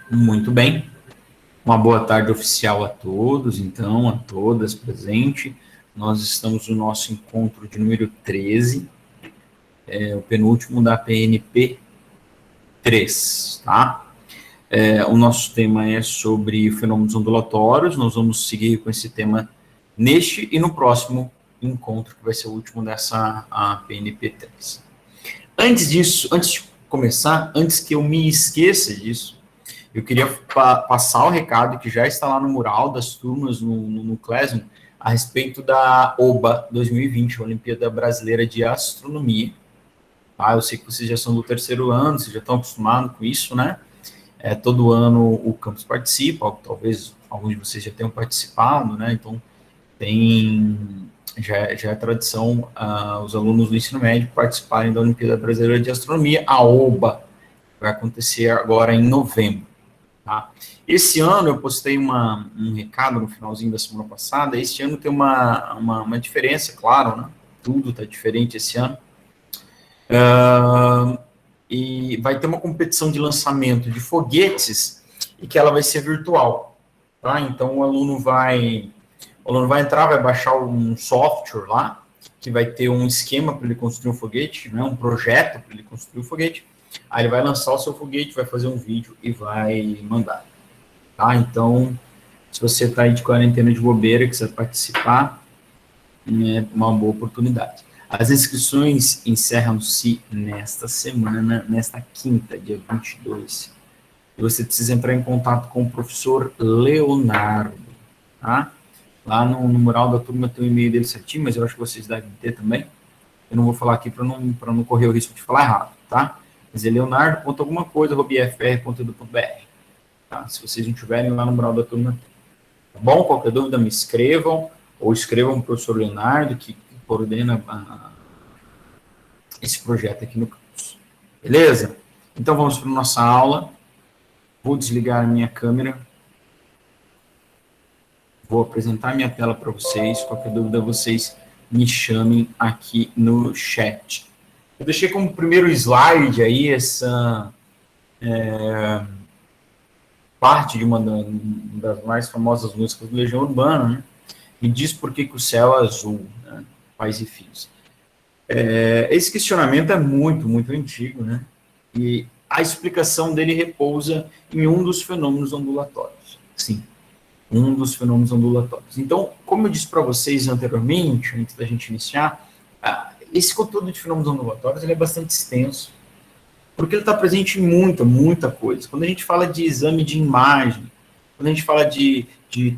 Muito bem. Uma boa tarde oficial a todos, então, a todas presentes. Nós estamos no nosso encontro de número 13, o penúltimo da PNP 3, tá? O nosso tema é sobre fenômenos ondulatórios. Nós vamos seguir com esse tema neste e no próximo encontro, que vai ser o último dessa PNP 3. Antes disso, antes de começar, antes que eu me esqueça disso, eu queria passar o recado que já está lá no mural das turmas no Classroom a respeito da OBA 2020, Olimpíada Brasileira de Astronomia. Tá? Eu sei que vocês já são do terceiro ano, vocês já estão acostumados com isso, né? Todo ano o campus participa, talvez alguns de vocês já tenham participado, né? Então, já é tradição os alunos do ensino médio participarem da Olimpíada Brasileira de Astronomia, a OBA, vai acontecer agora em novembro. Tá? Esse ano eu postei um recado no finalzinho da semana passada. Este ano tem uma diferença, claro, né? Tudo está diferente esse ano. E vai ter uma competição de lançamento de foguetes e que ela vai ser virtual. Tá? Então o aluno vai entrar, vai baixar um software lá, que vai ter um esquema para ele construir um foguete, né? Um projeto para ele construir um foguete. Aí ele vai lançar o seu foguete, vai fazer um vídeo e vai mandar. Tá? Então, se você está aí de quarentena de bobeira e quiser participar, é uma boa oportunidade. As inscrições encerram-se nesta semana, nesta quinta, dia 22. E você precisa entrar em contato com o professor Leonardo, tá? Lá no mural da turma tem o e-mail dele certinho, mas eu acho que vocês devem ter também. Eu não vou falar aqui para não correr o risco de falar errado, tá? Mas é leonardo.algumacoisa@ifr.edu.br. Tá? Se vocês não tiverem lá no mural da turma, tá bom? Qualquer dúvida me escrevam, ou escrevam para o professor Leonardo, que coordena esse projeto aqui no campus. Beleza? Então vamos para a nossa aula. Vou desligar a minha câmera. Vou apresentar minha tela para vocês. Qualquer dúvida, vocês me chamem aqui no chat. Eu deixei como primeiro slide aí essa parte de uma das mais famosas músicas do Legião Urbana, né? E diz por que o céu é azul, né? Pais e filhos. Esse questionamento é muito, muito antigo, né? E a explicação dele repousa em um dos fenômenos ondulatórios. Sim, um dos fenômenos ondulatórios. Então, como eu disse para vocês anteriormente, antes da gente iniciar, esse conteúdo de fenômenos ondulatórios ele é bastante extenso, porque ele está presente em muita coisa. Quando a gente fala de exame de imagem, quando a gente fala de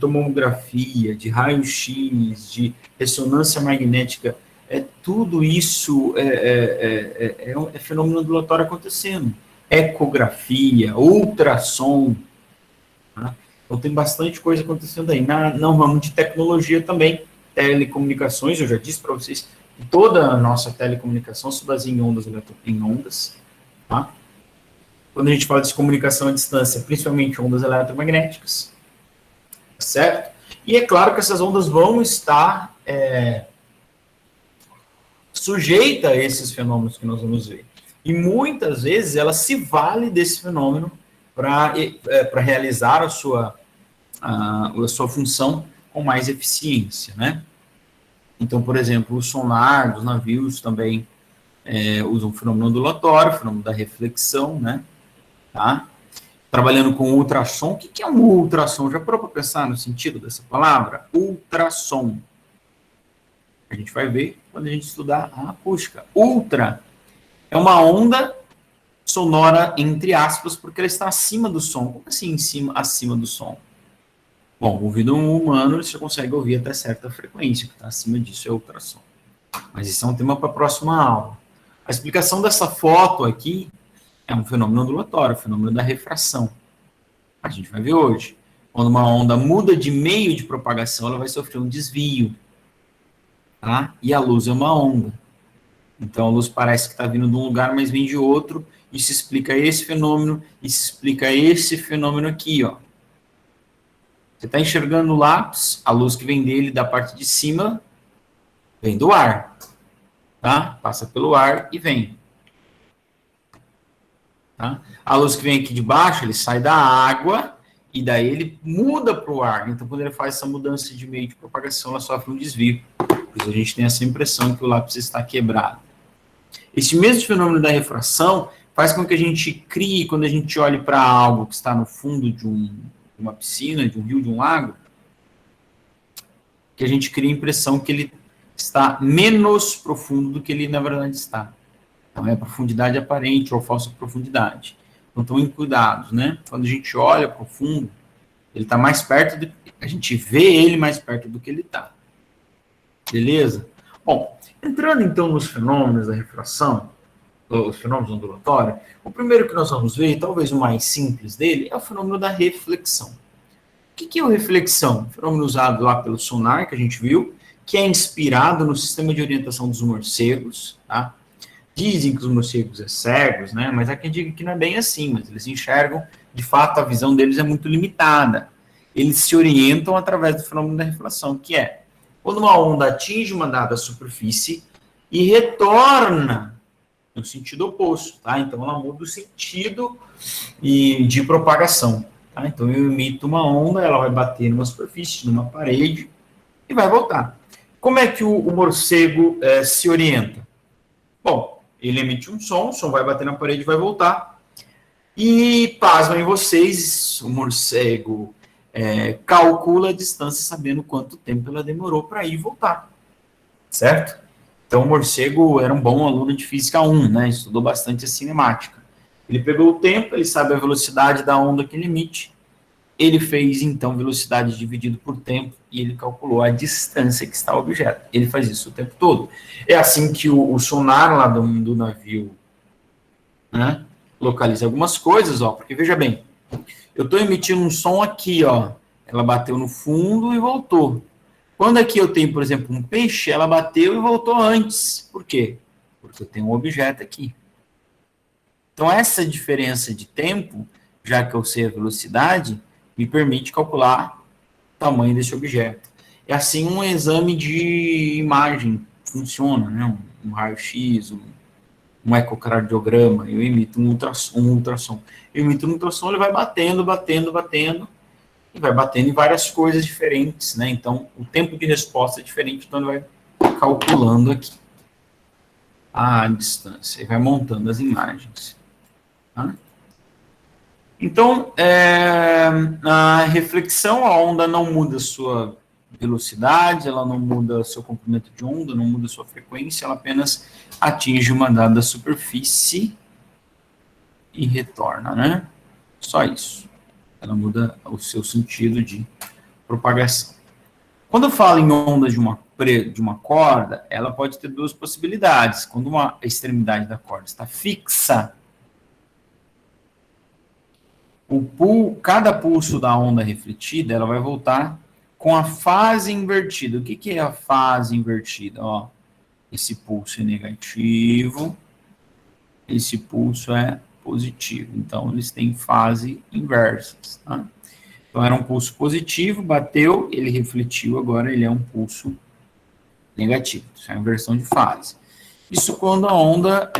tomografia, de raio-x, de ressonância magnética, tudo isso é fenômeno ondulatório acontecendo. Ecografia, ultrassom, tá? Então tem bastante coisa acontecendo aí. No ramo de tecnologia também, telecomunicações, eu já disse para vocês, que toda a nossa telecomunicação se baseia em ondas, tá? Quando a gente fala de comunicação à distância, principalmente ondas eletromagnéticas, certo? E é claro que essas ondas vão estar sujeitas a esses fenômenos que nós vamos ver. E muitas vezes ela se vale desse fenômeno para realizar a sua função com mais eficiência, né? Então, por exemplo, o sonar dos navios também usam o fenômeno ondulatório, o fenômeno da reflexão, né? Tá? Trabalhando com ultrassom. O que é um ultrassom? Já parou para pensar no sentido dessa palavra? Ultrassom. A gente vai ver quando a gente estudar a acústica. Ultra é uma onda sonora, entre aspas, porque ela está acima do som. Como assim acima do som? Bom, o ouvido humano você consegue ouvir até certa frequência, que está acima disso é ultrassom. Mas isso é um tema para a próxima aula. A explicação dessa foto aqui é um fenômeno ondulatório, o fenômeno da refração. A gente vai ver hoje. Quando uma onda muda de meio de propagação, ela vai sofrer um desvio. Tá? E a luz é uma onda. Então a luz parece que está vindo de um lugar, mas vem de outro. Isso explica esse fenômeno, isso explica esse fenômeno aqui, ó. Você está enxergando o lápis, a luz que vem dele da parte de cima vem do ar, tá? Passa pelo ar e vem. Tá? A luz que vem aqui de baixo, ele sai da água e daí ele muda para o ar. Então, quando ele faz essa mudança de meio de propagação, ela sofre um desvio. Por isso a gente tem essa impressão que o lápis está quebrado. Esse mesmo fenômeno da refração faz com que a gente crie, quando a gente olhe para algo que está no fundo de uma piscina, de um rio, de um lago, que a gente cria a impressão que ele está menos profundo do que ele na verdade está. Então é a profundidade aparente ou falsa profundidade. Então tomem cuidados, né? Quando a gente olha para o fundo, ele está mais perto, a gente vê ele mais perto do que ele está. Beleza? Bom, entrando então nos fenômenos da refração, os fenômenos ondulatórios, o primeiro que nós vamos ver, e talvez o mais simples dele, é o fenômeno da reflexão. O que é a reflexão? Um fenômeno usado lá pelo sonar, que a gente viu, que é inspirado no sistema de orientação dos morcegos, tá? Dizem que os morcegos são cegos, né? Mas há quem diga que não é bem assim, mas eles enxergam, de fato, a visão deles é muito limitada. Eles se orientam através do fenômeno da reflexão, que é quando uma onda atinge uma dada superfície e retorna no sentido oposto, tá? Então ela muda o sentido de propagação. Tá? Então eu emito uma onda, ela vai bater numa superfície, numa parede e vai voltar. Como é que o morcego se orienta? Bom, ele emite um som, o som vai bater na parede e vai voltar. E, pasmem vocês, o morcego calcula a distância sabendo quanto tempo ela demorou para ir e voltar. Certo? Então o morcego era um bom aluno de Física 1, né? Estudou bastante a cinemática. Ele pegou o tempo, ele sabe a velocidade da onda que ele emite, ele fez, então, velocidade dividido por tempo e ele calculou a distância que está o objeto. Ele faz isso o tempo todo. É assim que o sonar lá do navio, né, localiza algumas coisas, ó, porque veja bem, eu estou emitindo um som aqui, ó, ela bateu no fundo e voltou. Quando aqui eu tenho, por exemplo, um peixe, ela bateu e voltou antes. Por quê? Porque eu tenho um objeto aqui. Então, essa diferença de tempo, já que eu sei a velocidade, me permite calcular o tamanho desse objeto. É assim um exame de imagem funciona, né? Um raio-x, um ecocardiograma, eu emito um ultrassom. Eu emito um ultrassom, ele vai batendo, e vai batendo em várias coisas diferentes, né? Então, o tempo de resposta é diferente, então ele vai calculando aqui a distância, e vai montando as imagens. Tá? Então, a reflexão, a onda não muda sua velocidade, ela não muda seu comprimento de onda, não muda sua frequência, ela apenas atinge uma dada superfície e retorna, né? Só isso. Ela muda o seu sentido de propagação. Quando eu falo em onda de uma corda, ela pode ter duas possibilidades. Quando uma extremidade da corda está fixa, cada pulso da onda refletida, ela vai voltar com a fase invertida. O que é a fase invertida? Ó, esse pulso é negativo, esse pulso é positivo. Então, eles têm fase inversas. Tá? Então, era um pulso positivo, bateu, ele refletiu, agora ele é um pulso negativo. Isso é a inversão de fase. Isso quando a onda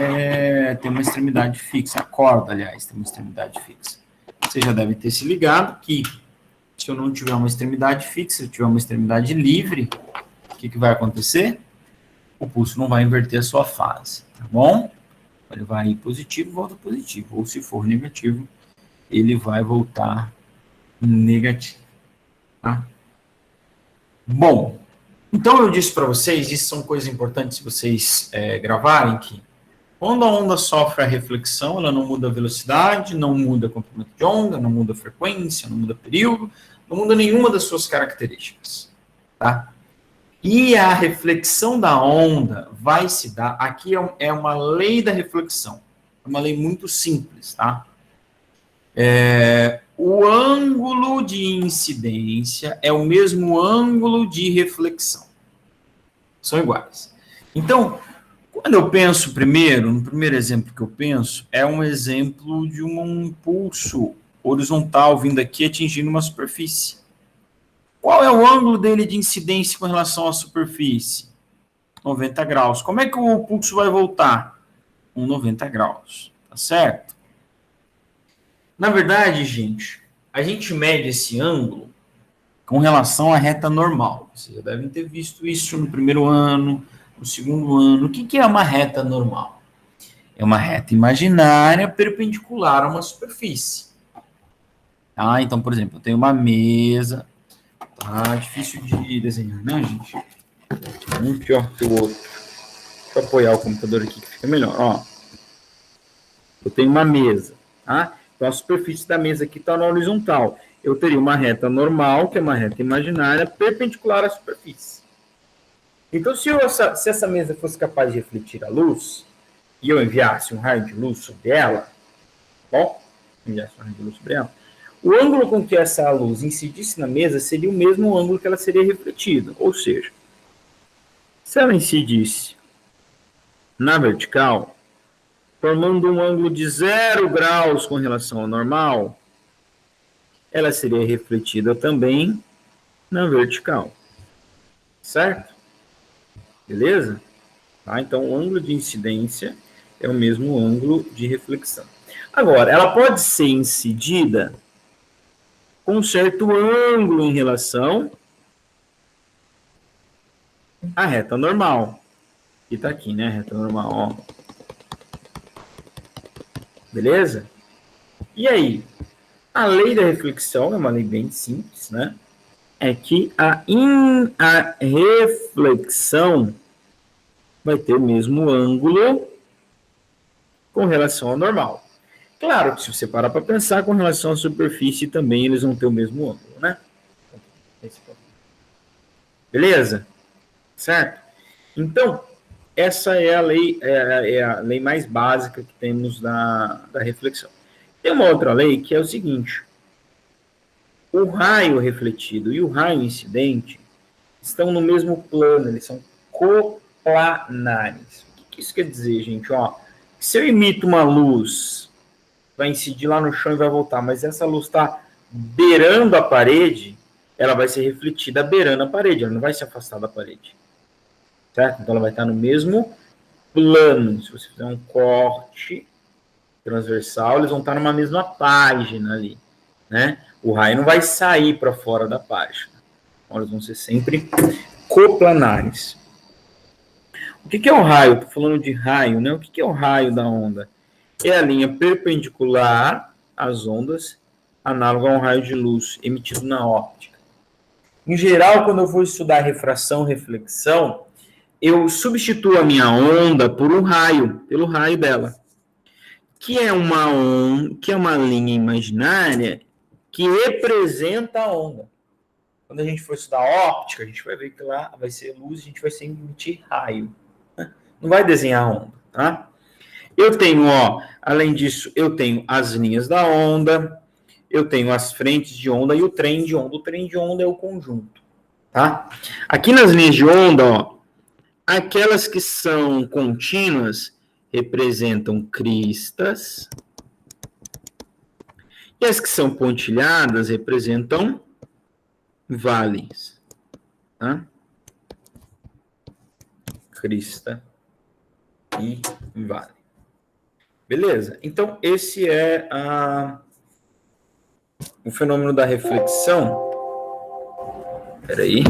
tem uma extremidade fixa, a corda, aliás, tem uma extremidade fixa. Você já deve ter se ligado que se eu não tiver uma extremidade fixa, se eu tiver uma extremidade livre, o que vai acontecer? O pulso não vai inverter a sua fase, tá bom? Ele vai ir positivo, volta positivo. Ou se for negativo, ele vai voltar negativo. Tá? Bom, então eu disse para vocês, isso são coisas importantes vocês gravarem, que quando a onda sofre a reflexão, ela não muda a velocidade, não muda o comprimento de onda, não muda a frequência, não muda o período, não muda nenhuma das suas características. Tá? E a reflexão da onda vai se dar, aqui é uma lei da reflexão, é uma lei muito simples, tá? O ângulo de incidência é o mesmo ângulo de reflexão. São iguais. Então, quando eu penso no primeiro exemplo que eu penso, é um exemplo de um impulso horizontal vindo aqui atingindo uma superfície. Qual é o ângulo dele de incidência com relação à superfície? 90 graus. Como é que o pulso vai voltar? 90 graus, tá certo? Na verdade, gente, a gente mede esse ângulo com relação à reta normal. Vocês já devem ter visto isso no primeiro ano, no segundo ano. O que é uma reta normal? É uma reta imaginária perpendicular a uma superfície. Tá? Então, por exemplo, eu tenho uma mesa. Tá difícil de desenhar, né, gente? Um pior que o outro. Deixa eu apoiar o computador aqui que fica melhor. Ó, eu tenho uma mesa, tá? Então, a superfície da mesa aqui está na horizontal. Eu teria uma reta normal, que é uma reta imaginária, perpendicular à superfície. Então, se essa mesa fosse capaz de refletir a luz, e eu enviasse um raio de luz sobre ela, bom, enviasse um raio de luz sobre ela, o ângulo com que essa luz incidisse na mesa seria o mesmo ângulo que ela seria refletida. Ou seja, se ela incidisse na vertical, formando um ângulo de 0 graus com relação ao normal, ela seria refletida também na vertical. Certo? Beleza? Tá? Então, o ângulo de incidência é o mesmo ângulo de reflexão. Agora, ela pode ser incidida com um certo ângulo em relação à reta normal. Que está aqui, né? Reta normal, ó. Beleza? E aí? A lei da reflexão é uma lei bem simples, né? É que a reflexão vai ter o mesmo ângulo com relação ao normal. Claro que se você parar para pensar, com relação à superfície também eles vão ter o mesmo ângulo, né? Beleza? Certo? Então, essa é a lei, é a lei mais básica que temos da reflexão. Tem uma outra lei que é o seguinte: o raio refletido e o raio incidente estão no mesmo plano, eles são coplanares. O que isso quer dizer, gente? Ó, se eu emito uma luz, vai incidir lá no chão e vai voltar, mas essa luz está beirando a parede, ela vai ser refletida beirando a parede, ela não vai se afastar da parede. Certo? Então ela vai estar no mesmo plano. Se você fizer um corte transversal, eles vão estar numa mesma página ali, né? O raio não vai sair para fora da página. Então, eles vão ser sempre coplanares. O que é o raio? Estou falando de raio, né? O que é o raio da onda? É a linha perpendicular às ondas, análoga a um raio de luz emitido na óptica. Em geral, quando eu vou estudar refração, reflexão, eu substituo a minha onda por um raio, pelo raio dela, que é uma linha imaginária que representa a onda. Quando a gente for estudar óptica, a gente vai ver que lá vai ser luz, a gente vai sempre emitir raio. Não vai desenhar a onda, tá? Eu tenho, ó, além disso, eu tenho as linhas da onda, eu tenho as frentes de onda e o trem de onda. O trem de onda é o conjunto, tá? Aqui nas linhas de onda, ó, aquelas que são contínuas representam cristas e as que são pontilhadas representam vales, tá? Crista e vale. Beleza? Então, esse é o fenômeno da reflexão. Espera aí.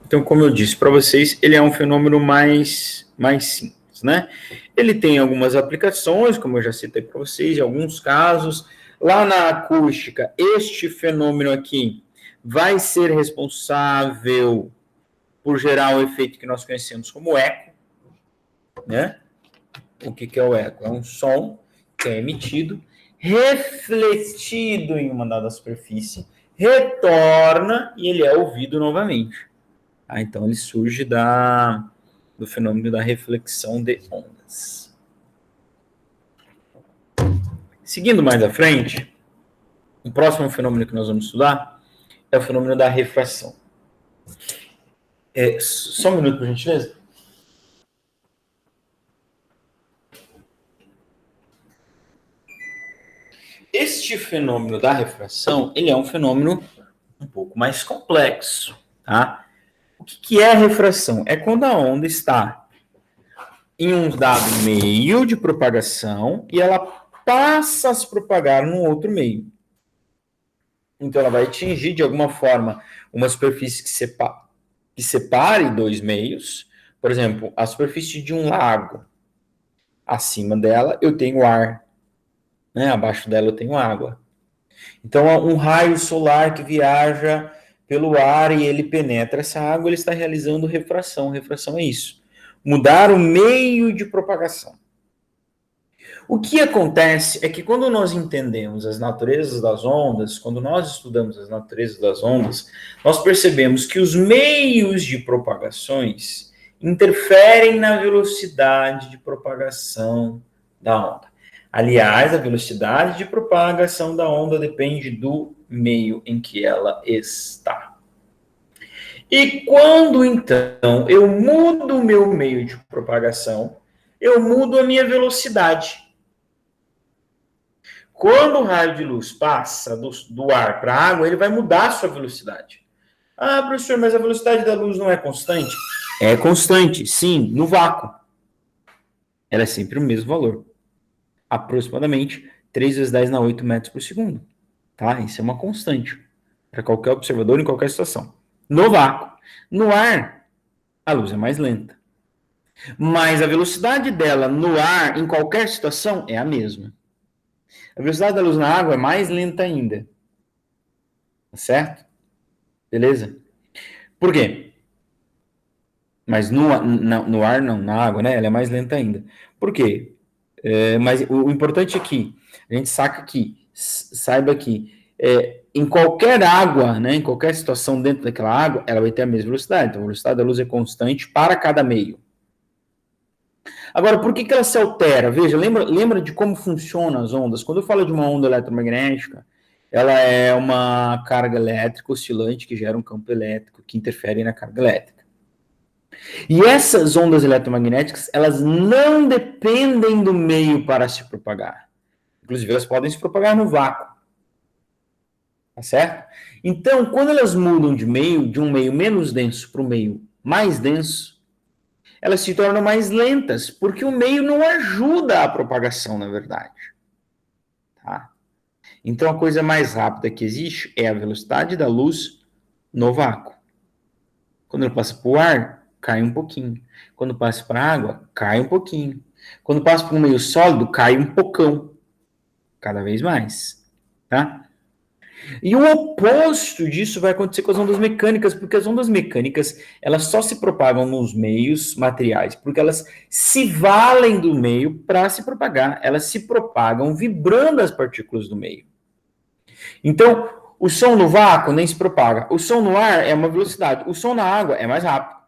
Então, como eu disse para vocês, ele é um fenômeno mais simples, né? Ele tem algumas aplicações, como eu já citei para vocês, em alguns casos. Lá na acústica, este fenômeno aqui vai ser responsável por gerar o efeito que nós conhecemos como eco, né? O que é o eco? É um som que é emitido, refletido em uma dada superfície, retorna e ele é ouvido novamente. Então, ele surge do fenômeno da reflexão de ondas. Seguindo mais à frente, o próximo fenômeno que nós vamos estudar é o fenômeno da refração. Só um minuto, por gentileza. Este fenômeno da refração, ele é um fenômeno um pouco mais complexo, tá? O que é a refração? É quando a onda está em um dado meio de propagação e ela passa a se propagar num outro meio. Então, ela vai atingir, de alguma forma, uma superfície que separe dois meios. Por exemplo, a superfície de um lago. Acima dela, eu tenho ar. Né? Abaixo dela, eu tenho água. Então, um raio solar que viaja pelo ar e ele penetra essa água, ele está realizando refração. Refração é isso. Mudar o meio de propagação. O que acontece é que quando nós entendemos as naturezas das ondas, quando nós estudamos as naturezas das ondas, nós percebemos que os meios de propagações interferem na velocidade de propagação da onda. Aliás, a velocidade de propagação da onda depende do meio em que ela está. E quando, então, eu mudo o meu meio de propagação, eu mudo a minha velocidade. Quando o raio de luz passa do ar para a água, ele vai mudar a sua velocidade. Ah, professor, mas a velocidade da luz não é constante? É constante, sim, no vácuo. Ela é sempre o mesmo valor. Aproximadamente 3 vezes 10 na 8 metros por segundo. Tá? Isso é uma constante para qualquer observador em qualquer situação. No vácuo. No ar, a luz é mais lenta. Mas a velocidade dela no ar, em qualquer situação, é a mesma. A velocidade da luz na água é mais lenta ainda. Tá certo? Beleza? Por quê? Mas no ar, não, na água, né? Ela é mais lenta ainda. Por quê? Mas o importante é que a gente saiba que em qualquer água, né, em qualquer situação dentro daquela água, ela vai ter a mesma velocidade. Então, a velocidade da luz é constante para cada meio. Agora, por que ela se altera? Veja, lembra de como funcionam as ondas? Quando eu falo de uma onda eletromagnética, ela é uma carga elétrica oscilante que gera um campo elétrico que interfere na carga elétrica. E essas ondas eletromagnéticas, elas não dependem do meio para se propagar. Inclusive, elas podem se propagar no vácuo. Tá certo? Então, quando elas mudam de um meio menos denso para um meio mais denso, elas se tornam mais lentas, porque o meio não ajuda a propagação, na verdade. Tá? Então, a coisa mais rápida que existe é a velocidade da luz no vácuo. Quando ela passa para o ar, cai um pouquinho. Quando passa para a água, cai um pouquinho. Quando passa para um meio sólido, cai um pocão. Cada vez mais. Tá? E o oposto disso vai acontecer com as ondas mecânicas, porque as ondas mecânicas, elas só se propagam nos meios materiais, porque elas se valem do meio para se propagar. Elas se propagam vibrando as partículas do meio. Então, o som no vácuo nem se propaga. O som no ar é uma velocidade. O som na água é mais rápido.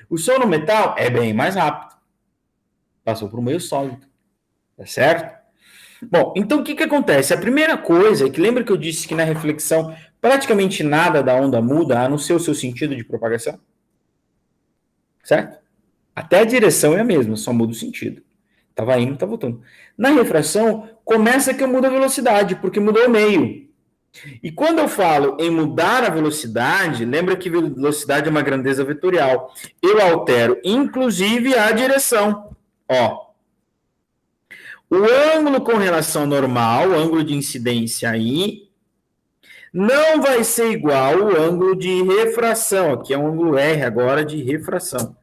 O som no metal é bem mais rápido. Passou para o meio sólido. Tá certo? Bom, então o que acontece? A primeira coisa é que lembra que eu disse que na reflexão praticamente nada da onda muda, a não ser o seu sentido de propagação? Certo? Até a direção é a mesma, só muda o sentido. Estava indo, está voltando. Na refração, começa que eu mudo a velocidade, porque mudou o meio. E quando eu falo em mudar a velocidade, lembra que velocidade é uma grandeza vetorial. Eu altero, inclusive, a direção. Ó, o ângulo com relação ao normal, o ângulo de incidência aí, não vai ser igual ao ângulo de refração. Aqui é um ângulo R agora de refração.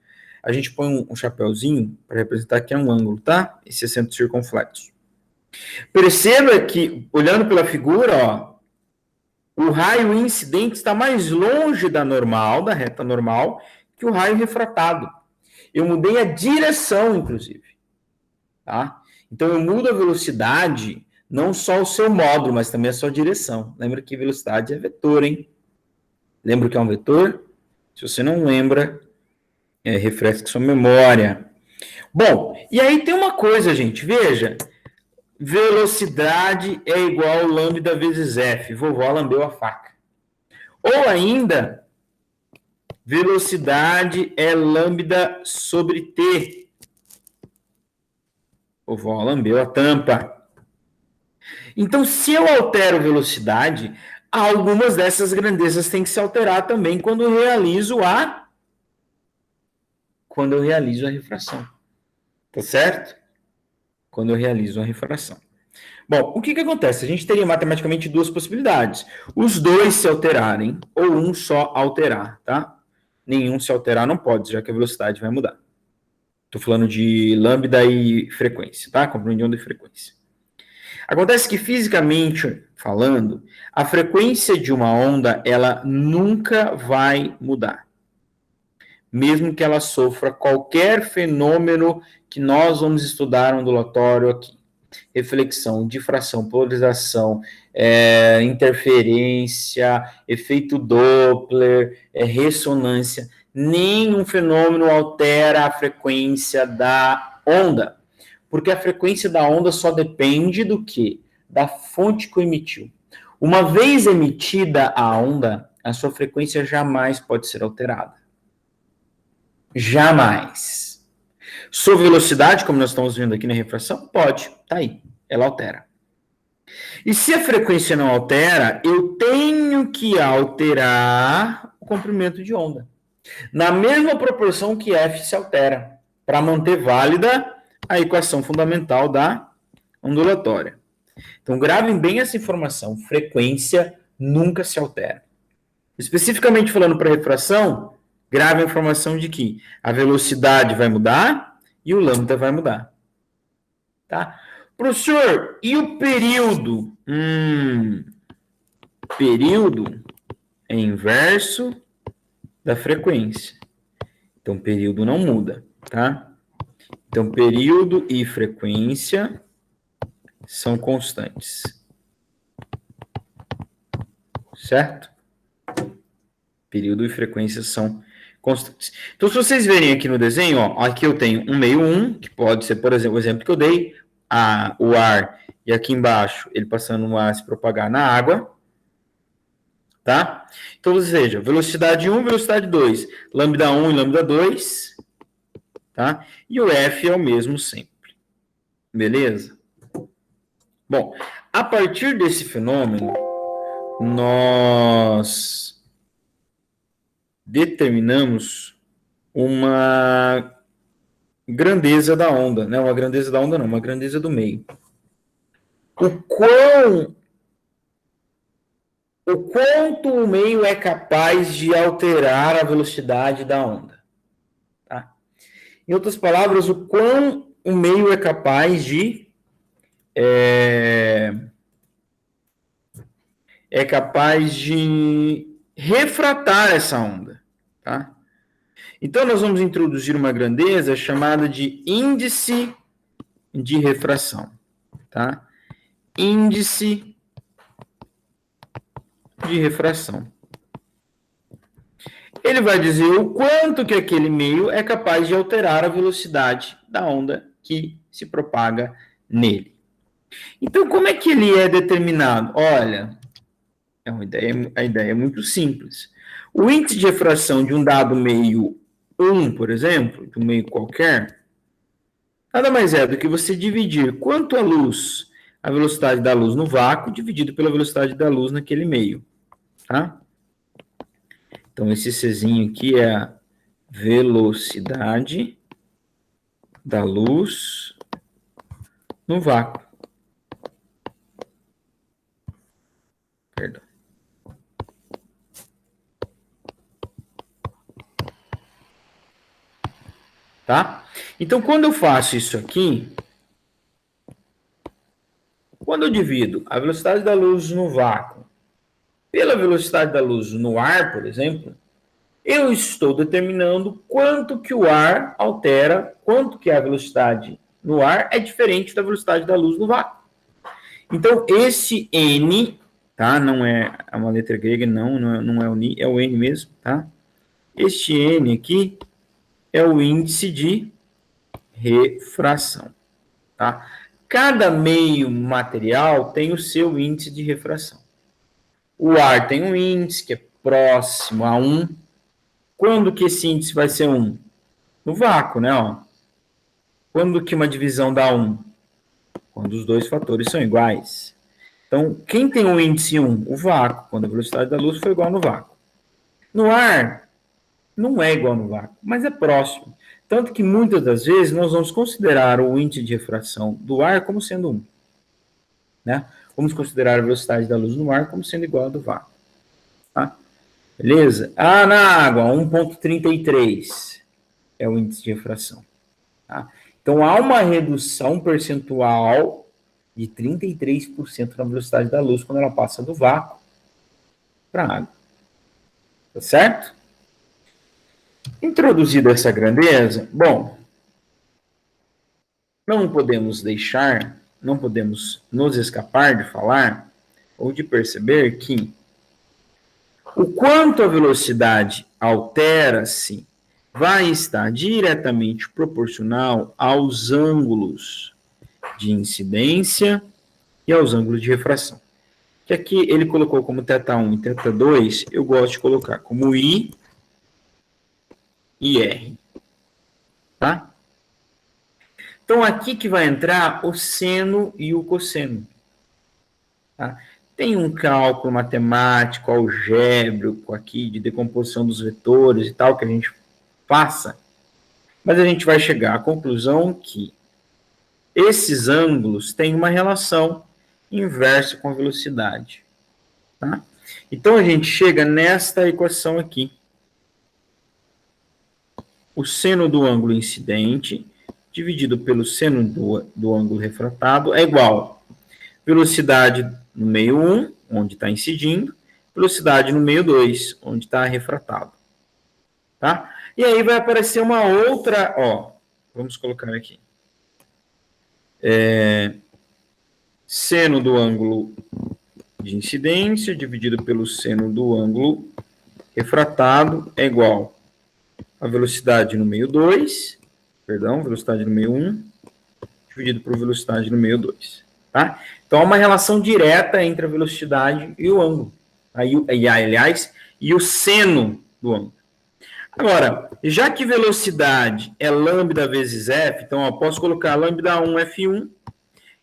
A gente põe um chapéuzinho para representar que é um ângulo, tá? Esse é centro circunflexo. Perceba que, olhando pela figura, ó, o raio incidente está mais longe da normal, da reta normal, que o raio refratado. Eu mudei a direção, inclusive. Tá? Então, eu mudo a velocidade, não só o seu módulo, mas também a sua direção. Lembra que velocidade é vetor, hein? Lembra o que é um vetor? Se você não lembra, refresque sua memória. Bom, e aí tem uma coisa, gente. Veja, velocidade é igual a lambda vezes F. Vovó lambeu a faca. Ou ainda, velocidade é lambda sobre T. Vovó lambeu a tampa. Então, se eu altero velocidade, algumas dessas grandezas têm que se alterar também quando eu realizo a quando eu realizo a refração. Tá certo? Quando eu realizo a refração. Bom, o que acontece? A gente teria matematicamente duas possibilidades. Os dois se alterarem ou um só alterar, tá? Nenhum se alterar não pode, já que a velocidade vai mudar. Estou falando de lambda e frequência, tá? Comprimento de onda e frequência. Acontece que, fisicamente falando, a frequência de uma onda, ela nunca vai mudar. Mesmo que ela sofra qualquer fenômeno que nós vamos estudar no ondulatório aqui. Reflexão, difração, polarização, interferência, efeito Doppler, ressonância. Nenhum fenômeno altera a frequência da onda, porque a frequência da onda só depende do quê? Da fonte que o emitiu. Uma vez emitida a onda, a sua frequência jamais pode ser alterada. Jamais. Sua velocidade, como nós estamos vendo aqui na refração, pode, tá aí, ela altera. E se a frequência não altera, eu tenho que alterar o comprimento de onda. Na mesma proporção que F se altera, para manter válida a equação fundamental da ondulatória. Então, gravem bem essa informação. Frequência nunca se altera. Especificamente falando para refração, grave a informação de que a velocidade vai mudar e o lambda vai mudar. Tá? Professor, e o período? Período é inverso da frequência. Então, período não muda, tá? Então, período e frequência são constantes. Certo? Período e frequência são constantes. Então, se vocês verem aqui no desenho, ó, aqui eu tenho um meio 1, que pode ser, por exemplo, o exemplo que eu dei, o ar, e aqui embaixo, ele passando no ar se propagar na água. Tá? Então, ou seja, velocidade 1, velocidade 2, lambda 1 e lambda 2, tá? E o F é o mesmo sempre. Beleza? Bom, a partir desse fenômeno, nós determinamos uma grandeza da onda, né? Uma grandeza da onda não, uma grandeza do meio. O quanto o meio é capaz de alterar a velocidade da onda. Tá? Em outras palavras, o quão o meio é capaz de refratar essa onda. Tá? Então, nós vamos introduzir uma grandeza chamada de índice de refração. Tá? Índice de refração. Ele vai dizer o quanto que aquele meio é capaz de alterar a velocidade da onda que se propaga nele. Então, como é que ele é determinado? Olha, a ideia é muito simples. O índice de refração de um dado meio 1, por exemplo, de um meio qualquer, nada mais é do que você dividir quanto a velocidade da luz no vácuo, dividido pela velocidade da luz naquele meio. Tá? Então, esse Czinho aqui é a velocidade da luz no vácuo. Perdão. Tá? Então, quando eu faço isso aqui, quando eu divido a velocidade da luz no vácuo pela velocidade da luz no ar, por exemplo, eu estou determinando quanto que o ar altera, quanto que a velocidade no ar é diferente da velocidade da luz no vácuo. Então, esse N, tá? Não é uma letra grega, não é o Ni, é o N mesmo, tá? Este N aqui é o índice de refração, tá? Cada meio material tem o seu índice de refração. O ar tem um índice que é próximo a 1. Quando que esse índice vai ser 1? No vácuo, né? Ó. Quando que uma divisão dá 1? Quando os dois fatores são iguais. Então, quem tem um índice 1? O vácuo, quando a velocidade da luz for igual no vácuo. No ar, não é igual no vácuo, mas é próximo. Tanto que muitas das vezes nós vamos considerar o índice de refração do ar como sendo 1. Né? Vamos considerar a velocidade da luz no ar como sendo igual a do vácuo. Tá? Beleza? Ah, na água, 1,33 é o índice de refração. Tá? Então, há uma redução percentual de 33% na velocidade da luz quando ela passa do vácuo para a água. Tá certo? Introduzida essa grandeza, bom, não podemos nos escapar de falar ou de perceber que o quanto a velocidade altera-se vai estar diretamente proporcional aos ângulos de incidência e aos ângulos de refração. Que aqui ele colocou como θ1 e θ2, eu gosto de colocar como I e R. Tá? Então, aqui que vai entrar o seno e o cosseno. Tá? Tem um cálculo matemático, algébrico aqui, de decomposição dos vetores e tal, que a gente faça, mas a gente vai chegar à conclusão que esses ângulos têm uma relação inversa com a velocidade. Tá? Então, a gente chega nesta equação aqui. O seno do ângulo incidente dividido pelo seno do ângulo refratado é igual a velocidade no meio 1, onde está incidindo, velocidade no meio 2, onde está refratado. Tá? E aí vai aparecer uma outra, vamos colocar aqui. Seno do ângulo de incidência dividido pelo seno do ângulo refratado é igual a velocidade no meio 2, velocidade no meio 1, dividido por velocidade no meio 2. Tá? Então, há uma relação direta entre a velocidade e o ângulo. E o seno do ângulo. Agora, já que velocidade é lambda vezes f, então eu posso colocar lambda 1 f1,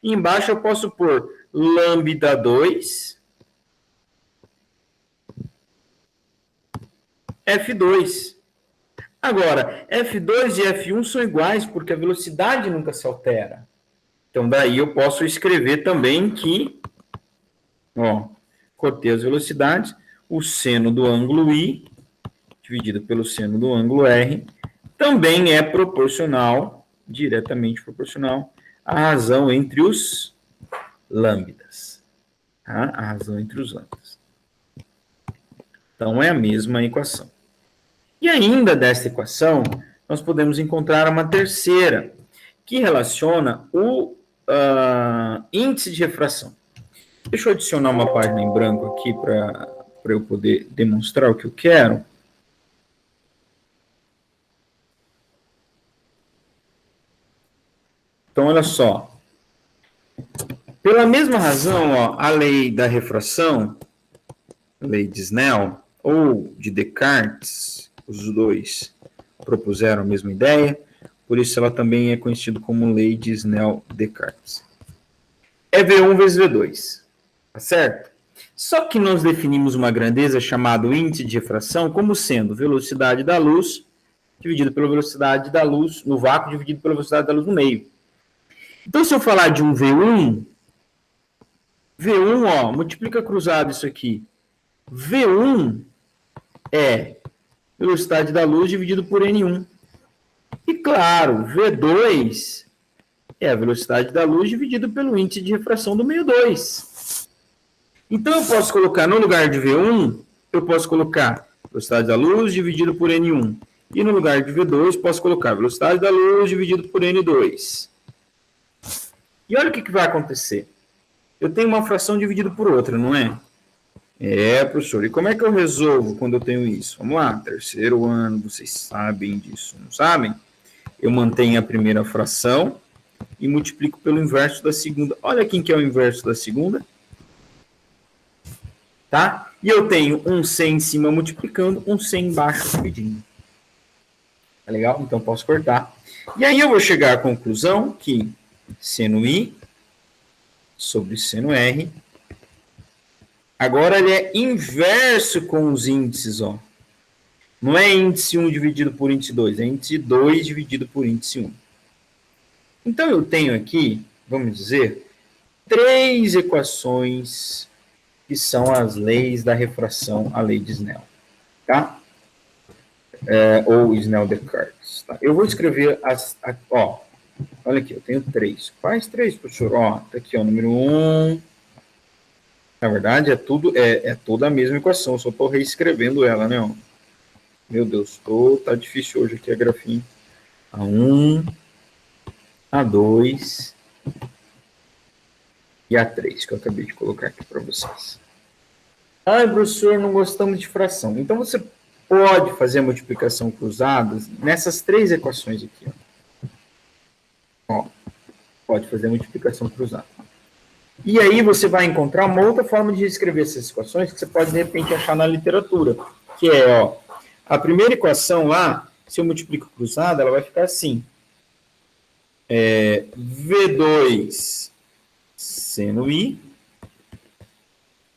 e embaixo eu posso pôr lambda 2 f2. Agora, f2 e f1 são iguais porque a velocidade nunca se altera. Então, daí eu posso escrever também que, cortei as velocidades, o seno do ângulo I, dividido pelo seno do ângulo R, também é proporcional, diretamente proporcional, à razão entre os lambdas. Tá? A razão entre os lambdas. Então, é a mesma equação. E ainda desta equação, nós podemos encontrar uma terceira, que relaciona o índice de refração. Deixa eu adicionar uma página em branco aqui para eu poder demonstrar o que eu quero. Então, olha só. Pela mesma razão, a lei da refração, lei de Snell, ou de Descartes, os dois propuseram a mesma ideia, por isso ela também é conhecida como lei de Snell-Descartes. É V1 vezes V2, tá certo? Só que nós definimos uma grandeza chamada índice de refração como sendo velocidade da luz dividido pela velocidade da luz no vácuo dividido pela velocidade da luz no meio. Então, se eu falar de um V1, multiplica cruzado isso aqui. V1 é velocidade da luz dividido por N1. E, claro, V2 é a velocidade da luz dividido pelo índice de refração do meio 2. Então, eu posso colocar, no lugar de V1, eu posso colocar velocidade da luz dividido por N1. E no lugar de V2, posso colocar velocidade da luz dividido por N2. E olha o que vai acontecer. Eu tenho uma fração dividida por outra, não é? Professor, e como é que eu resolvo quando eu tenho isso? Vamos lá, terceiro ano, vocês sabem disso, não sabem? Eu mantenho a primeira fração e multiplico pelo inverso da segunda. Olha quem que é o inverso da segunda. Tá? E eu tenho um C em cima multiplicando, um C embaixo dividindo. Tá legal? Então, posso cortar. E aí eu vou chegar à conclusão que seno I sobre seno R, agora ele é inverso com os índices, Não é índice 1 dividido por índice 2, é índice 2 dividido por índice 1. Então, eu tenho aqui, vamos dizer, 3 equações que são as leis da refração, a lei de Snell, tá? Ou Snell-Descartes. Tá? Eu vou escrever olha aqui, eu tenho 3. Quais 3, professor? Tá aqui, número 1. Na verdade, é toda a mesma equação, só estou reescrevendo ela, né? Meu Deus, tá difícil hoje aqui a grafinha. A1, A2 e A3, que eu acabei de colocar aqui para vocês. Professor, não gostamos de fração. Então, você pode fazer a multiplicação cruzada nessas 3 equações aqui. Pode fazer a multiplicação cruzada. E aí você vai encontrar uma outra forma de escrever essas equações que você pode, de repente, achar na literatura, que é, a primeira equação lá, se eu multiplico cruzada, ela vai ficar assim. V2 seno I,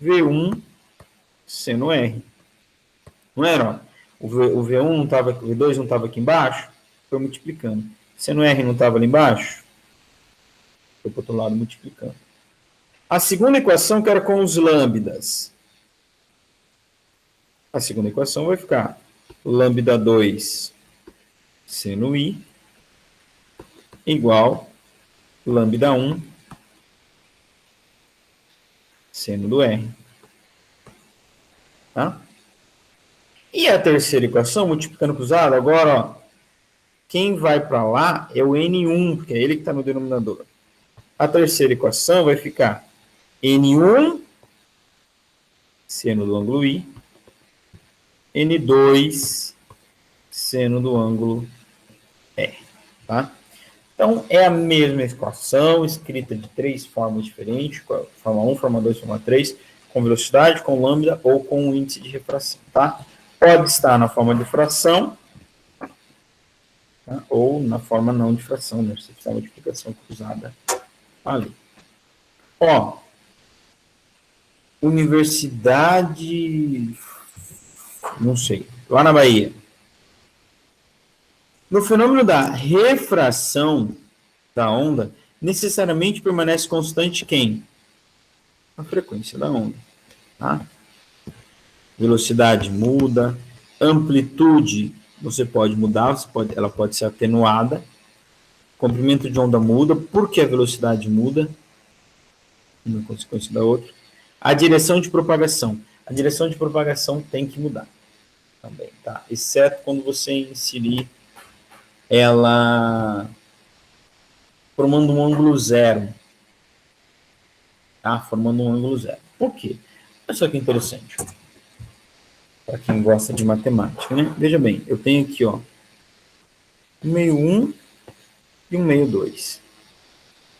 V1 seno R. Não era? O V1 não estava aqui, o V2 não estava aqui embaixo? Foi multiplicando. Seno R não estava ali embaixo? Foi para o outro lado multiplicando. A segunda equação, que era com os lambdas. A segunda equação vai ficar lambda 2 seno I igual lambda 1 seno do R. Tá? E a terceira equação, multiplicando cruzado, agora, quem vai para lá é o N1, porque é ele que está no denominador. A terceira equação vai ficar N1 seno do ângulo I, N2 seno do ângulo R. Tá? Então, é a mesma equação, escrita de 3 formas diferentes, forma 1, forma 2, forma 3, com velocidade, com lambda ou com o índice de refração. Tá? Pode estar na forma de fração, tá? Ou na forma não de fração, né? Se fizer multiplicação cruzada ali. Universidade, não sei, lá na Bahia. No fenômeno da refração da onda, necessariamente permanece constante quem? A frequência da onda. Tá? Velocidade muda, amplitude você pode mudar, ela pode ser atenuada, comprimento de onda muda, porque a velocidade muda, uma consequência da outra. A direção de propagação. A direção de propagação tem que mudar também, tá? Exceto quando você inserir ela formando um ângulo zero. Tá? Formando um ângulo zero. Por quê? Olha só que interessante. Para quem gosta de matemática, né? Veja bem, eu tenho aqui, um meio 1 e um meio 2.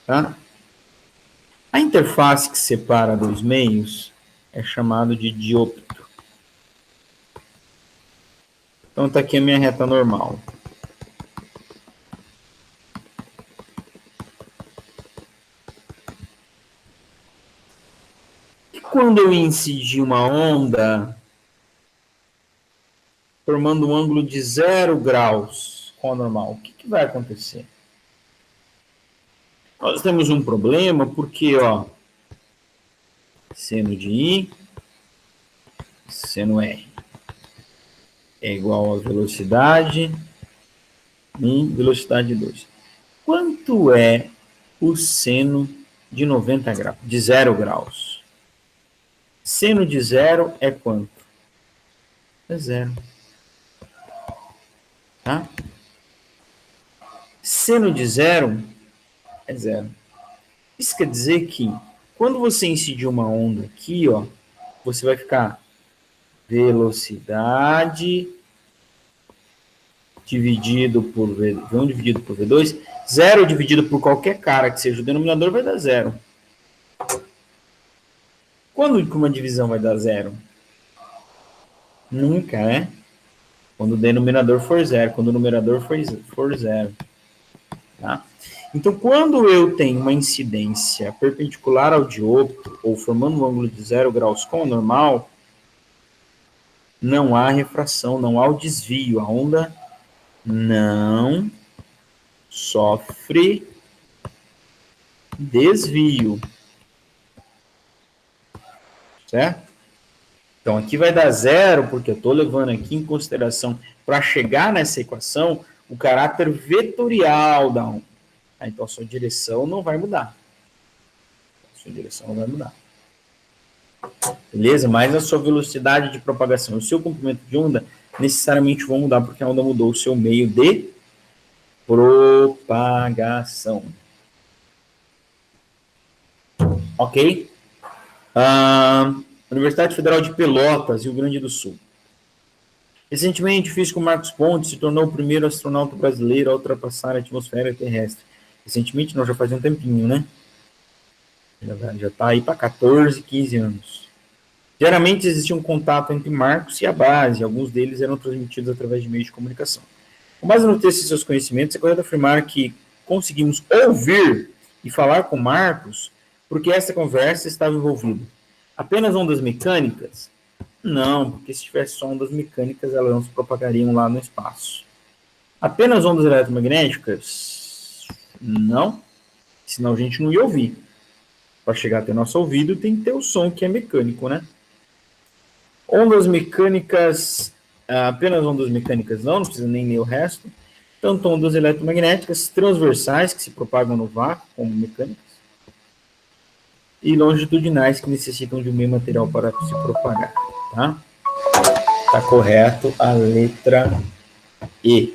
Tá? A interface que separa dois meios é chamado de diôptro. Então, está aqui a minha reta normal. E quando eu incidir uma onda, formando um ângulo de 0 graus com a normal, o que vai acontecer? Nós temos um problema porque, seno de I, seno R é igual a velocidade 1, velocidade 2. Quanto é o seno de 90 graus, de 0 graus? Seno de 0 é quanto? É 0. Tá? Seno de 0 é 0. Isso quer dizer que quando você incidir uma onda aqui, você vai ficar velocidade dividido por V1 dividido por V2, 0 dividido por qualquer cara que seja o denominador vai dar 0. Quando que uma divisão vai dar 0? Nunca, né? Quando o denominador for 0, quando o numerador for 0. Tá? Então, quando eu tenho uma incidência perpendicular ao diôptro, ou formando um ângulo de 0 graus com o normal, não há refração, não há o desvio. A onda não sofre desvio. Certo? Então, aqui vai dar zero, porque eu estou levando aqui em consideração, para chegar nessa equação, o caráter vetorial da onda. Então, a sua direção não vai mudar. Beleza? Mas a sua velocidade de propagação, o seu comprimento de onda, necessariamente vão mudar, porque a onda mudou o seu meio de propagação. Ok? Universidade Federal de Pelotas, Rio Grande do Sul. Recentemente, o físico Marcos Pontes se tornou o primeiro astronauta brasileiro a ultrapassar a atmosfera terrestre. Recentemente, não, já faz um tempinho, né? Já está aí para 14, 15 anos. Geralmente existia um contato entre Marcos e a base, alguns deles eram transmitidos através de meios de comunicação. Com base no texto e seus conhecimentos, é correto afirmar que conseguimos ouvir e falar com Marcos porque essa conversa estava envolvida apenas ondas mecânicas? Não, porque se tivesse só ondas mecânicas, elas não se propagariam lá no espaço. Apenas ondas eletromagnéticas? Não, senão a gente não ia ouvir. Para chegar até nosso ouvido, tem que ter o som que é mecânico, né? Ondas mecânicas, apenas ondas mecânicas não precisa nem ler o resto. Tanto ondas eletromagnéticas transversais, que se propagam no vácuo, como mecânicas, e longitudinais, que necessitam de um meio material para se propagar. Tá? Tá correto a letra E.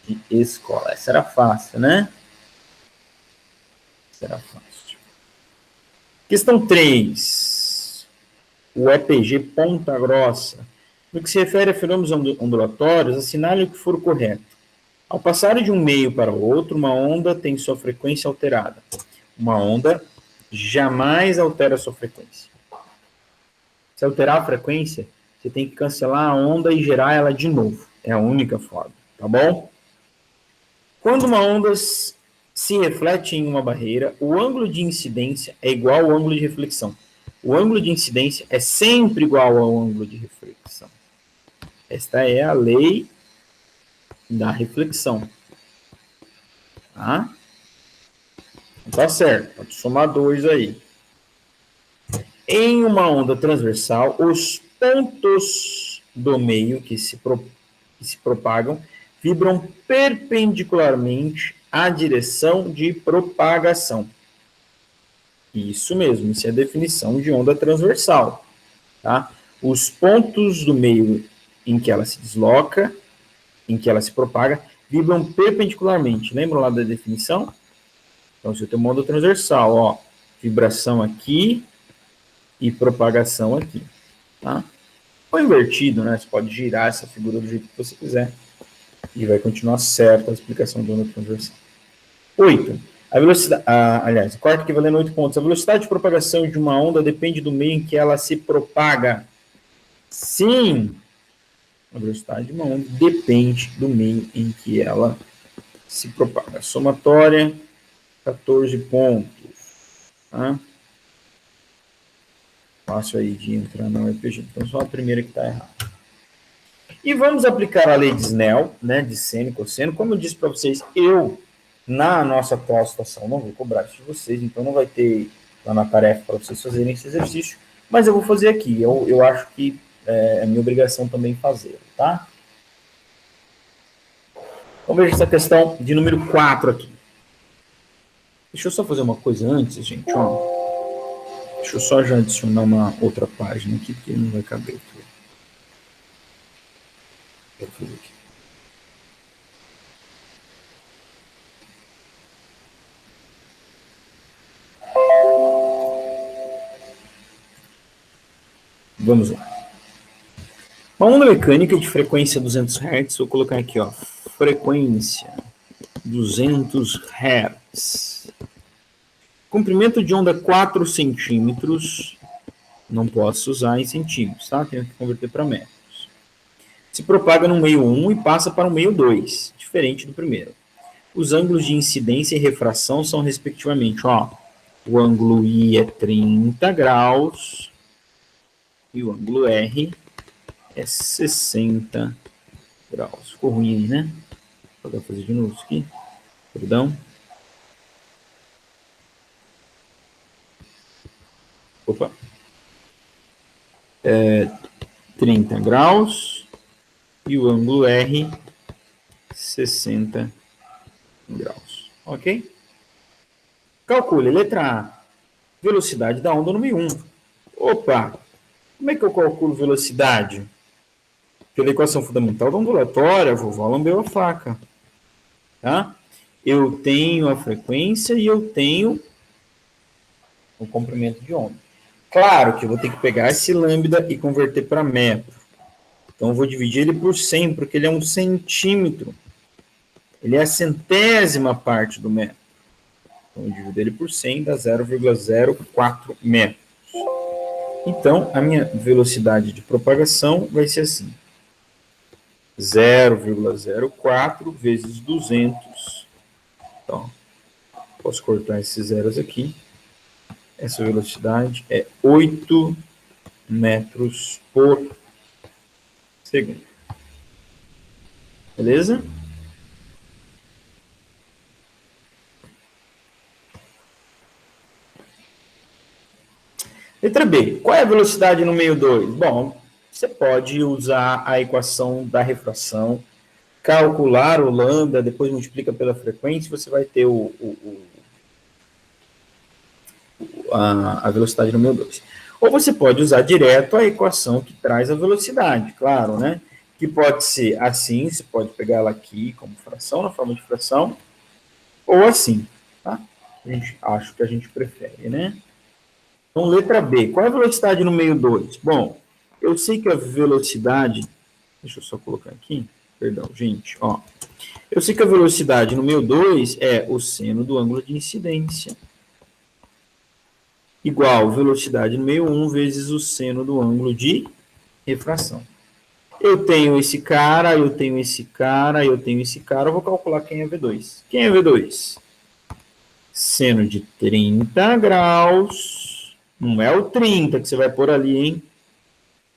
De escola. Essa era fácil, né? Essa era fácil. Questão 3. O EPG Ponta Grossa. No que se refere a fenômenos ondulatórios, assinale o que for correto. Ao passar de um meio para o outro, uma onda tem sua frequência alterada. Uma onda jamais altera sua frequência. Se alterar a frequência, você tem que cancelar a onda e gerar ela de novo. É a única forma, tá bom? Quando uma onda se reflete em uma barreira, o ângulo de incidência é igual ao ângulo de reflexão. O ângulo de incidência é sempre igual ao ângulo de reflexão. Esta é a lei da reflexão. Tá? Tá certo, pode somar 2 aí. Em uma onda transversal, os pontos do meio que se propagam vibram perpendicularmente à direção de propagação. Isso mesmo, isso é a definição de onda transversal. Tá? Os pontos do meio em que ela se desloca, em que ela se propaga, vibram perpendicularmente. Lembram lá da definição? Então, se eu tenho uma onda transversal, ó, vibração aqui e propagação aqui. Tá? Ou invertido, né? Você pode girar essa figura do jeito que você quiser. E vai continuar certa a explicação da onda transversal. 8. A velocidade, aliás, quarto aqui valendo 8 pontos. A velocidade de propagação de uma onda depende do meio em que ela se propaga. Sim, a velocidade de uma onda depende do meio em que ela se propaga. Somatória, 14 pontos. Tá? Fácil aí de entrar na UEPG. Então, só a primeira que está errada. E vamos aplicar a lei de Snell, né, de seno e cosseno. Como eu disse para vocês, na nossa atual situação, não vou cobrar isso de vocês, então não vai ter lá na tarefa para vocês fazerem esse exercício, mas eu vou fazer aqui. Eu acho que é minha obrigação também fazer, tá? Vamos ver essa questão de número 4 aqui. Deixa eu só fazer uma coisa antes, gente. Ó. Deixa eu só já adicionar uma outra página aqui, porque não vai caber tudo. Vou fazer aqui. Vamos lá. Uma onda mecânica de frequência 200 Hz, vou colocar aqui, ó, frequência 200 Hz. Comprimento de onda 4 centímetros, não posso usar em centímetros, tá? Tenho que converter para metros. Se propaga no meio 1 e passa para o meio 2, diferente do primeiro. Os ângulos de incidência e refração são, respectivamente, ó, o ângulo I é 30 graus e o ângulo R é 60 graus. Ficou ruim aí, né? Vou fazer de novo isso aqui. Perdão. Opa. 30 graus. E o ângulo R, 60 graus. Ok? Calcule, letra A. Velocidade da onda número 1. Opa! Como é que eu calculo velocidade? Pela equação fundamental da ondulatória, a vovó lambeu a faca. Tá? Eu tenho a frequência e eu tenho o comprimento de onda. Claro que eu vou ter que pegar esse lambda e converter para metro. Então, eu vou dividir ele por 100, porque ele é 1 centímetro. Ele é a centésima parte do metro. Então, eu divido ele por 100, dá 0,04 metros. Então, a minha velocidade de propagação vai ser assim. 0,04 vezes 200. Então, posso cortar esses zeros aqui. Essa velocidade é 8 metros por segundo. Beleza? Letra B. Qual é a velocidade no meio 2? Bom, você pode usar a equação da refração, calcular o lambda, depois multiplica pela frequência, você vai ter a velocidade no meio 2. Ou você pode usar direto a equação que traz a velocidade, claro, né? Que pode ser assim, você pode pegar ela aqui como fração, na forma de fração, ou assim, tá? Acho que a gente prefere, né? Então, letra B. Qual é a velocidade no meio 2? Bom, eu sei que a velocidade... Deixa eu só colocar aqui. Perdão, gente. Ó. Eu sei que a velocidade no meio 2 é o seno do ângulo de incidência. Igual velocidade no meio 1 vezes o seno do ângulo de refração. Eu tenho esse cara, eu tenho esse cara, eu tenho esse cara. Eu vou calcular quem é V2. Quem é V2? Seno de 30 graus... Não é o 30 que você vai pôr ali, hein?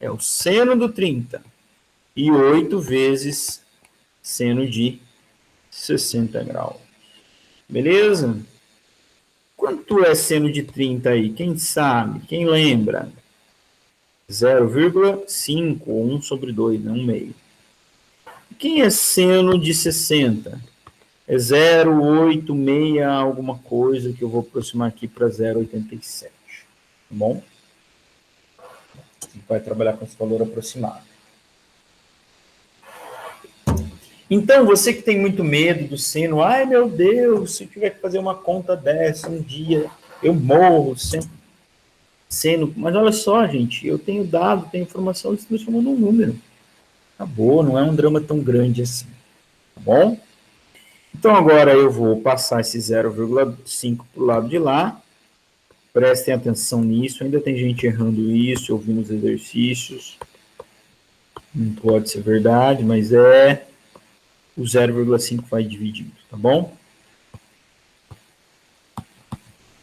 É o seno do 30. E 8 vezes seno de 60 graus. Beleza? Quanto é seno de 30 aí? Quem sabe? Quem lembra? 0,5 ou 1 sobre 2, né? 1 meio. Quem é seno de 60? É 0,86 alguma coisa que eu vou aproximar aqui para 0,87. Tá bom? A gente vai trabalhar com esse valor aproximado. Então, você que tem muito medo do seno, ai meu Deus, se eu tiver que fazer uma conta dessa um dia, eu morro, seno. Mas olha só, gente, eu tenho dado, tenho informação, isso transformou num número. Acabou, não é um drama tão grande assim. Tá bom? Então, agora eu vou passar esse 0,5 para o lado de lá. Prestem atenção nisso, ainda tem gente errando isso, ouvindo os exercícios. Não pode ser verdade, mas é... O 0,5 vai dividindo, tá bom?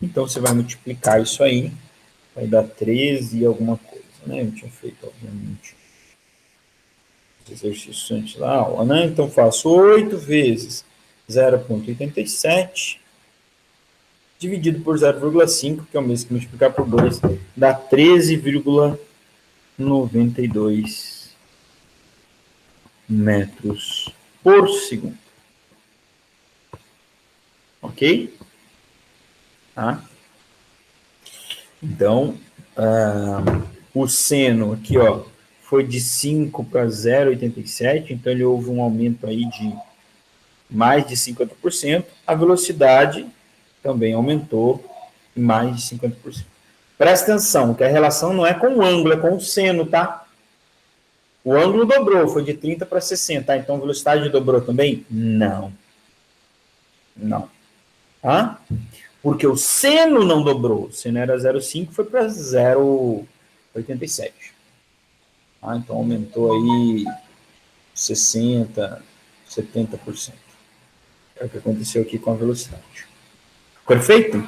Então, você vai multiplicar isso aí, vai dar 13 e alguma coisa, né? Eu tinha feito, obviamente, os exercícios antes da aula, né? Então, faço 8 vezes 0,87 dividido por 0,5, que é o mesmo que multiplicar por 2, dá 13,92 metros por segundo. Ok? Tá? Então, o seno aqui, ó, foi de 5 para 0,87, então ele houve um aumento aí de mais de 50%. A velocidade também aumentou em mais de 50%. Presta atenção, que a relação não é com o ângulo, é com o seno, tá? O ângulo dobrou, foi de 30 para 60, tá? Então a velocidade dobrou também? Não. Não. Tá? Porque o seno não dobrou. O seno era 0,5, foi para 0,87. Tá? Então aumentou aí 60%, 70%. É o que aconteceu aqui com a velocidade. Perfeito?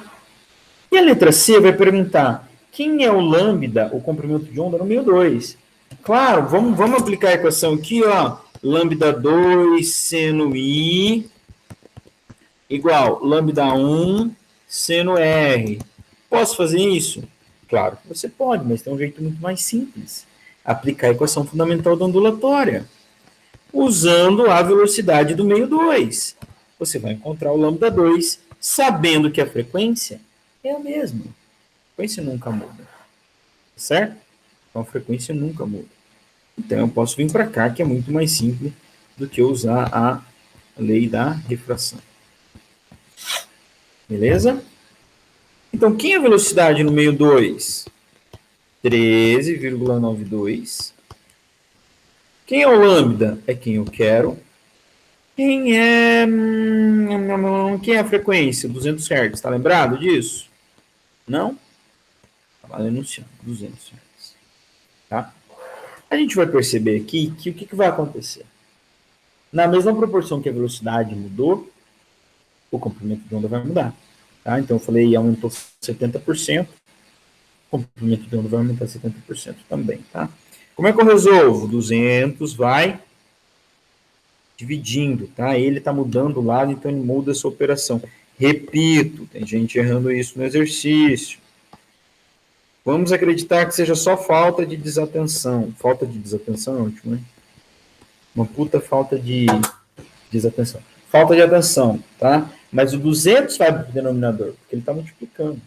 E a letra C vai perguntar, quem é o lambda, o comprimento de onda, no meio 2? Claro, vamos aplicar a equação aqui, ó. Lambda 2 seno I igual lambda 1 seno R. Posso fazer isso? Claro que você pode, mas tem um jeito muito mais simples. Aplicar a equação fundamental da ondulatória, usando a velocidade do meio 2. Você vai encontrar o lambda 2, sabendo que a frequência é a mesma. A frequência nunca muda. Certo? Então a frequência nunca muda. Então eu posso vir para cá, que é muito mais simples do que usar a lei da refração. Beleza? Então, quem é a velocidade no meio 2? 13,92. Quem é o lambda? É quem eu quero. Quem é a frequência? 200 Hz. Está lembrado disso? Não? Estava enunciando. 200 Hz. Tá? A gente vai perceber aqui que o que vai acontecer? Na mesma proporção que a velocidade mudou, o comprimento de onda vai mudar. Tá? Então, eu falei, aumentou 70%, o comprimento de onda vai aumentar 70% também. Tá? Como é que eu resolvo? 200 vai dividindo, tá? Ele está mudando o lado, então ele muda essa operação. Repito, tem gente errando isso no exercício. Vamos acreditar que seja só falta de desatenção. Falta de desatenção é ótimo, né? Uma puta falta de desatenção. Falta de atenção, tá? Mas o 200 vai para o denominador, porque ele está multiplicando.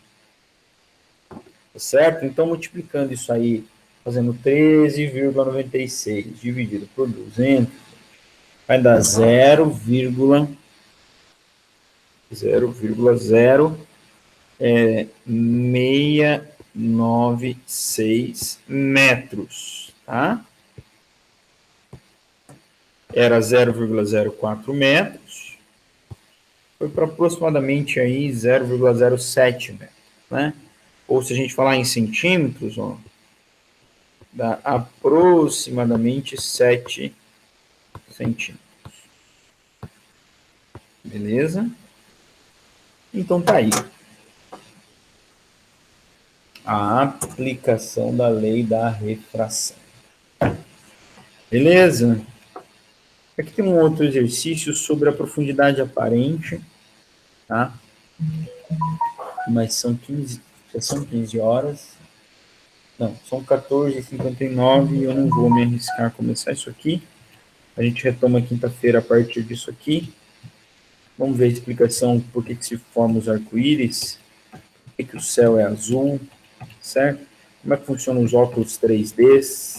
Tá certo? Então, multiplicando isso aí, fazendo 13,96 dividido por 200, vai dar 0,696 metros, tá? Era 0,04 metros, foi para aproximadamente aí 0,07 metros, né? Ou se a gente falar em centímetros, ó, dá aproximadamente 7 centímetros. Beleza? Então tá aí. A aplicação da lei da refração. Beleza? Aqui tem um outro exercício sobre a profundidade aparente, tá? Mas já são 15 horas. Não, são 14h59 e eu não vou me arriscar a começar isso aqui. A gente retoma quinta-feira a partir disso aqui. Vamos ver a explicação por que se formam os arco-íris, por que o céu é azul, certo? Como é que funcionam os óculos 3D?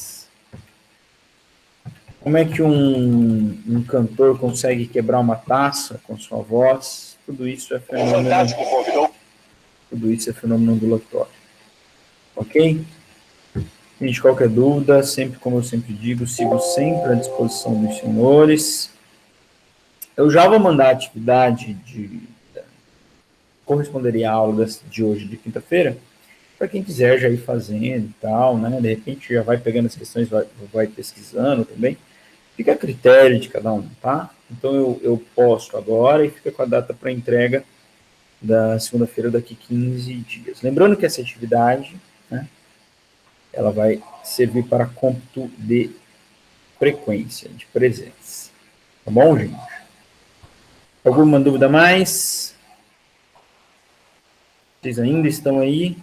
Como é que um cantor consegue quebrar uma taça com sua voz? Tudo isso é fenômeno ondulatório. Ok? Gente, qualquer dúvida, sempre como eu sempre digo, sigo sempre à disposição dos senhores. Eu já vou mandar a atividade corresponderia à aula de hoje, de quinta-feira, para quem quiser já ir fazendo e tal, né? De repente já vai pegando as questões, vai pesquisando também. Fica a critério de cada um, tá? Então eu posto agora e fica com a data para entrega da segunda-feira daqui 15 dias. Lembrando que essa atividade, né, ela vai servir para cômputo de frequência, de presença. Tá bom, gente? Alguma dúvida mais? Vocês ainda estão aí?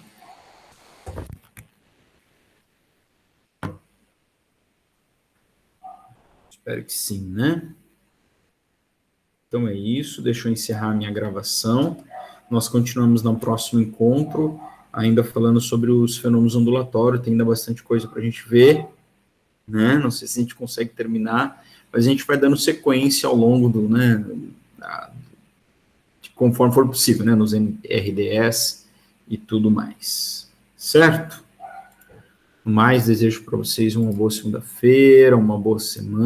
Espero que sim, né? Então é isso, deixa eu encerrar a minha gravação. Nós continuamos no próximo encontro, ainda falando sobre os fenômenos ondulatórios, tem ainda bastante coisa para a gente ver, né? Não sei se a gente consegue terminar, mas a gente vai dando sequência ao longo do, né, conforme for possível, né, nos RDS e tudo mais, certo? Mais desejo para vocês uma boa segunda-feira, uma boa semana.